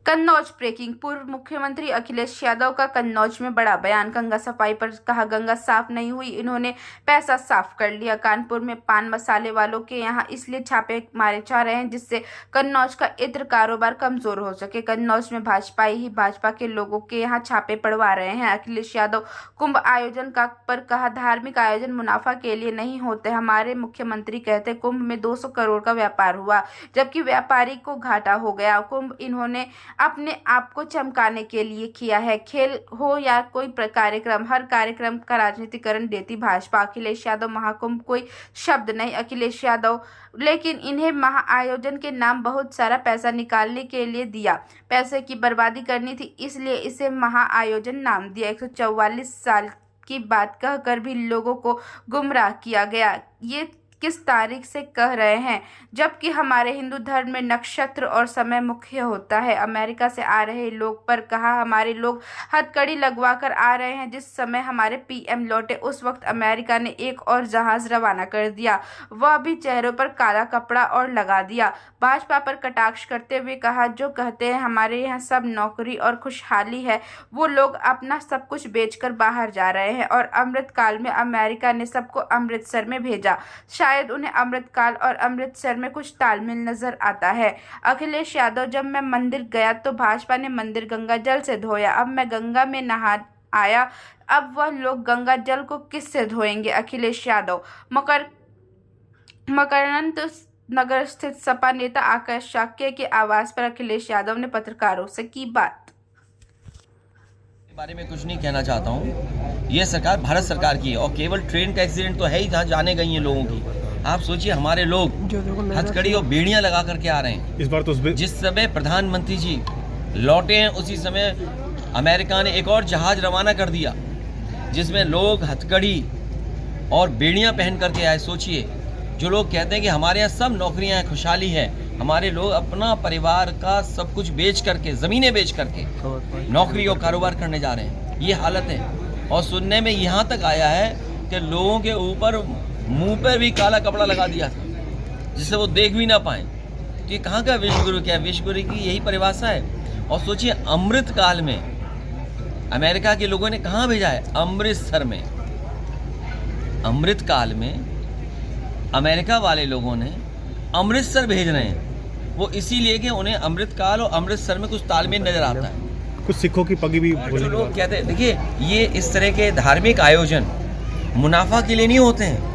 Kannauj breaking. पूर्व मुख्यमंत्री अखिलेश यादव का कन्नौज में बड़ा बयान। गंगा सफाई पर कहा, गंगा साफ नहीं हुई, इन्होंने पैसा साफ कर लिया। कानपुर में पान मसाले वालों के यहां इसलिए छापे मारे जा रहे हैं जिससे कन्नौज का इत्र कारोबार कमजोर हो सके। कन्नौज में भाजपा के लोगों के यहां छापे पड़वा रहे हैं। अखिलेश यादव कुंभ आयोजन का पर कहा, धार्मिक आयोजन मुनाफा के लिए नहीं होते। हमारे मुख्यमंत्री कहते कुंभ में 200 करोड़ का व्यापार हुआ जबकि व्यापारी को घाटा हो गया। कुंभ इन्होंने अपने आप को चमकाने के लिए किया है। खेल हो या कोई कार्यक्रम, हर कार्यक्रम का राजनीतिकरण देती भाजपा। अखिलेश यादव महाकुंभ कोई शब्द नहीं अखिलेश यादव, लेकिन इन्हें महाआयोजन के नाम बहुत सारा पैसा निकालने के लिए दिया। पैसे की बर्बादी करनी थी इसलिए इसे महाआयोजन नाम दिया। 144 साल की बात कहकर भी लोगों को गुमराह किया गया। ये किस तारीख से कह रहे हैं जबकि हमारे हिंदू धर्म में नक्षत्र और समय मुख्य होता है। अमेरिका से आ रहे लोग पर कहा, हमारे लोग हथकड़ी लगवा कर आ रहे हैं। जिस समय हमारे पीएम लौटे उस वक्त अमेरिका ने एक और जहाज रवाना कर दिया, वह भी चेहरों पर काला कपड़ा और लगा दिया। भाजपा पर कटाक्ष करते हुए कहा, जो कहते हैं हमारे यहाँ सब नौकरी और खुशहाली है, वो लोग अपना सब कुछ बेचकर बाहर जा रहे हैं और अमृतकाल में अमेरिका ने सबको अमृतसर में भेजा। शायद उन्हें अमृतकाल और अमृतसर में कुछ तालमेल नजर आता है। अखिलेश यादव, जब मैं मंदिर गया तो भाजपा ने मंदिर गंगा जल से धोया, अब मैं गंगा में नहा आया, अब वह लोग गंगा जल को किससे धोएंगे। अखिलेश यादव। मकरनंत नगर स्थित सपा नेता आकाश शाक्य के आवास पर अखिलेश यादव ने पत्रकारों से की बात। बारे में कुछ नहीं कहना चाहता हूँ। ये सरकार भारत सरकार की है और केवल ट्रेन का एक्सीडेंट तो है ही जहाँ जाने गई हैं लोगों की। आप सोचिए, हमारे लोग हथकड़ी और बेड़ियाँ लगा करके आ रहे हैं। इस बार तो जिस समय प्रधानमंत्री जी लौटे हैं उसी समय अमेरिका ने एक और जहाज रवाना कर दिया जिसमें लोग हथकड़ी और बेड़ियाँ पहन करके आए। सोचिए, जो लोग कहते हैं कि हमारे यहाँ सब नौकरियाँ हैं, खुशहाली है, हमारे लोग अपना परिवार का सब कुछ बेच करके, ज़मीनें बेच करके नौकरी और कारोबार करने जा रहे हैं। ये हालत है। और सुनने में यहाँ तक आया है कि लोगों के ऊपर मुंह पर भी काला कपड़ा लगा दिया था जिससे वो देख भी ना पाए। तो ये कहाँ का विश्वगुरु, क्या विश्वगुरु की यही परिभाषा है। और सोचिए, अमृत काल में अमेरिका के लोगों ने कहाँ भेजा है? अमृतसर में। अमृत काल में अमेरिका वाले लोगों ने अमृतसर भेज रहे हैं, वो इसीलिए कि उन्हें अमृतकाल और अमृतसर में कुछ तालमेल नजर आता है। कुछ सिखों की पगी भी जो लोग कहते हैं, देखिए, ये इस तरह के धार्मिक आयोजन मुनाफा के लिए नहीं होते हैं।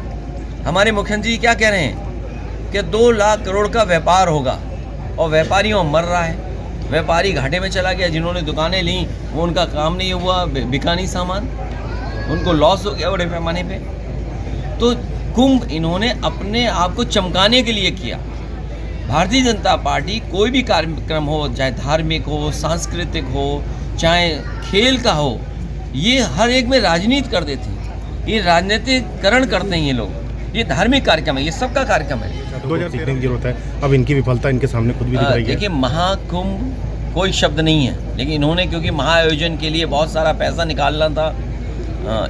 हमारे मुख्यमंत्री क्या कह रहे हैं कि 2 लाख करोड़ का व्यापार होगा और व्यापारियों मर रहा है। व्यापारी घाटे में चला गया। जिन्होंने दुकानें ली वो उनका काम नहीं हुआ, बिका नहीं सामान, उनको लॉस हो गया बड़े पैमाने पे। तो कुंभ इन्होंने अपने आप को चमकाने के लिए किया। भारतीय जनता पार्टी कोई भी कार्यक्रम हो, चाहे धार्मिक हो, सांस्कृतिक हो, चाहे खेल का हो, ये हर एक में राजनीति कर देते हैं। ये राजनीतिकरण करते हैं ये लोग। ये धार्मिक कार्यक्रम है, ये सबका कार्यक्रम है। सीखने की जरूरत है। अब इनकी विफलता इनके सामने खुद भी दिख रही है। देखिए, महाकुंभ कोई शब्द नहीं है, लेकिन इन्होंने क्योंकि महाआयोजन के लिए बहुत सारा पैसा निकालना था,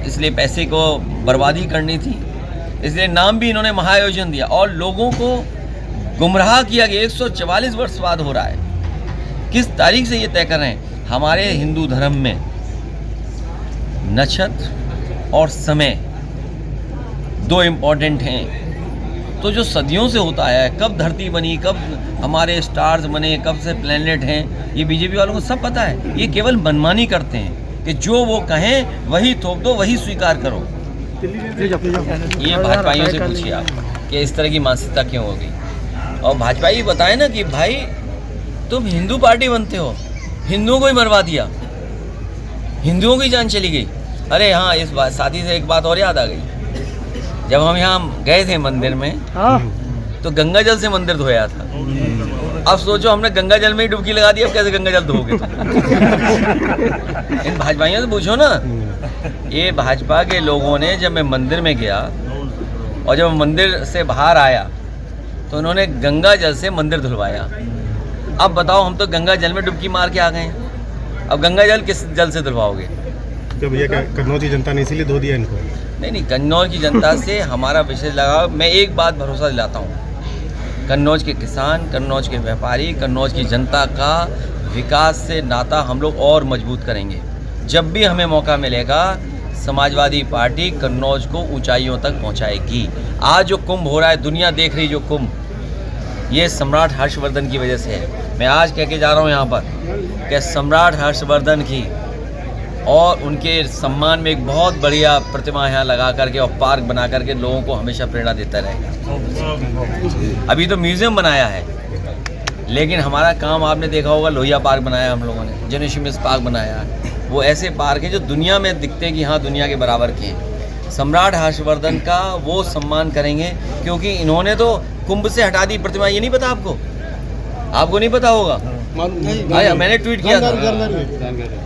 इसलिए पैसे को बर्बादी करनी थी, इसलिए नाम भी इन्होंने महाआयोजन दिया और लोगों को गुमराह किया गया। 144 वर्ष बाद हो रहा है। किस तारीख से ये तय कर रहे हैं? हमारे हिंदू धर्म में नक्षत्र और समय 2 इम्पॉर्टेंट हैं। तो जो सदियों से होता आया है, कब धरती बनी, कब हमारे स्टार्स बने, कब से प्लैनेट हैं, ये बीजेपी वालों को सब पता है। ये केवल मनमानी करते हैं कि जो वो कहें वही थोप दो, वही स्वीकार करो। ये भाजपाइयों से पूछिए आप कि इस तरह की मानसिकता क्यों हो गई। और भाजपाई बताए ना कि भाई तुम हिंदू पार्टी बनते हो, हिंदुओं को ही मरवा दिया, हिंदुओं की जान चली गई। अरे हाँ, इस बात साथी से एक बात और याद आ गई। जब हम यहाँ गए थे मंदिर में तो गंगा जल से मंदिर धोया था। अब सोचो, हमने गंगा जल में ही डुबकी लगा दी, अब कैसे गंगा जल धोगे? इन भाजपाइयों से पूछो ना। ये भाजपा के लोगों ने, जब मैं मंदिर में गया और जब मंदिर से बाहर आया तो उन्होंने गंगा जल से मंदिर धुलवाया। अब बताओ, हम तो गंगा जल में डुबकी मार के आ गए हैं, अब गंगा जल किस जल से धुलवाओगे? तो भैया, क्या कन्नौज की जनता ने इसीलिए धो दिया इनको? नहीं, कन्नौज की जनता से हमारा विशेष लगाव। मैं एक बात भरोसा दिलाता हूँ, कन्नौज के किसान, कन्नौज के व्यापारी, कन्नौज की जनता का विकास से नाता हम लोग और मजबूत करेंगे। जब भी हमें मौका मिलेगा समाजवादी पार्टी कन्नौज को ऊंचाइयों तक पहुंचाएगी। आज जो कुंभ हो रहा है, दुनिया देख रही जो कुंभ, ये सम्राट हर्षवर्धन की वजह से है। मैं आज कह के जा रहा हूँ यहाँ पर कि सम्राट हर्षवर्धन की और उनके सम्मान में एक बहुत बढ़िया प्रतिमा यहाँ लगा करके और पार्क बना करके लोगों को हमेशा प्रेरणा देता रहेगा। अभी तो म्यूज़ियम बनाया है, लेकिन हमारा काम आपने देखा होगा, लोहिया पार्क बनाया हम लोगों ने, जेनेशिमस पार्क बनाया। वो ऐसे पार्क हैं जो दुनिया में दिखते हैं कि हाँ दुनिया के बराबर के हैं। सम्राट हर्षवर्धन का वो सम्मान करेंगे क्योंकि इन्होंने तो कुंभ से हटा दी प्रतिमा। ये नहीं पता आपको? आपको नहीं पता होगा? मैंने ट्वीट किया था।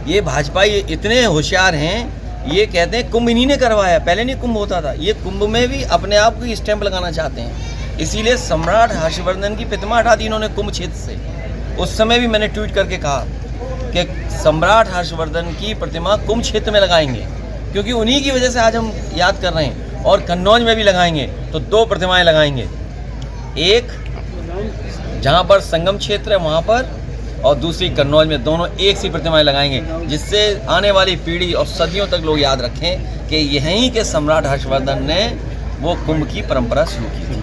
ये भाजपा ये इतने होशियार हैं, ये कहते हैं कुंभ इन्हीं ने करवाया, पहले नहीं कुंभ होता था। ये कुंभ में भी अपने आप को स्टैंप लगाना चाहते हैं, इसीलिए सम्राट हर्षवर्धन की प्रतिमा हटा दी इन्होंने कुंभ क्षेत्र से। उस समय भी मैंने ट्वीट करके कहा कि सम्राट हर्षवर्धन की प्रतिमा कुंभ क्षेत्र में लगाएंगे क्योंकि उन्हीं की वजह से आज हम याद कर रहे हैं। और कन्नौज में भी लगाएंगे तो 2 प्रतिमाएं लगाएंगे, एक जहां पर संगम क्षेत्र है वहां पर, और दूसरी कन्नौज में। दोनों एक सी प्रतिमाएं लगाएंगे जिससे आने वाली पीढ़ी और सदियों तक लोग याद रखें कि यहीं के सम्राट हर्षवर्धन ने वो कुंभ की परंपरा शुरू की थी।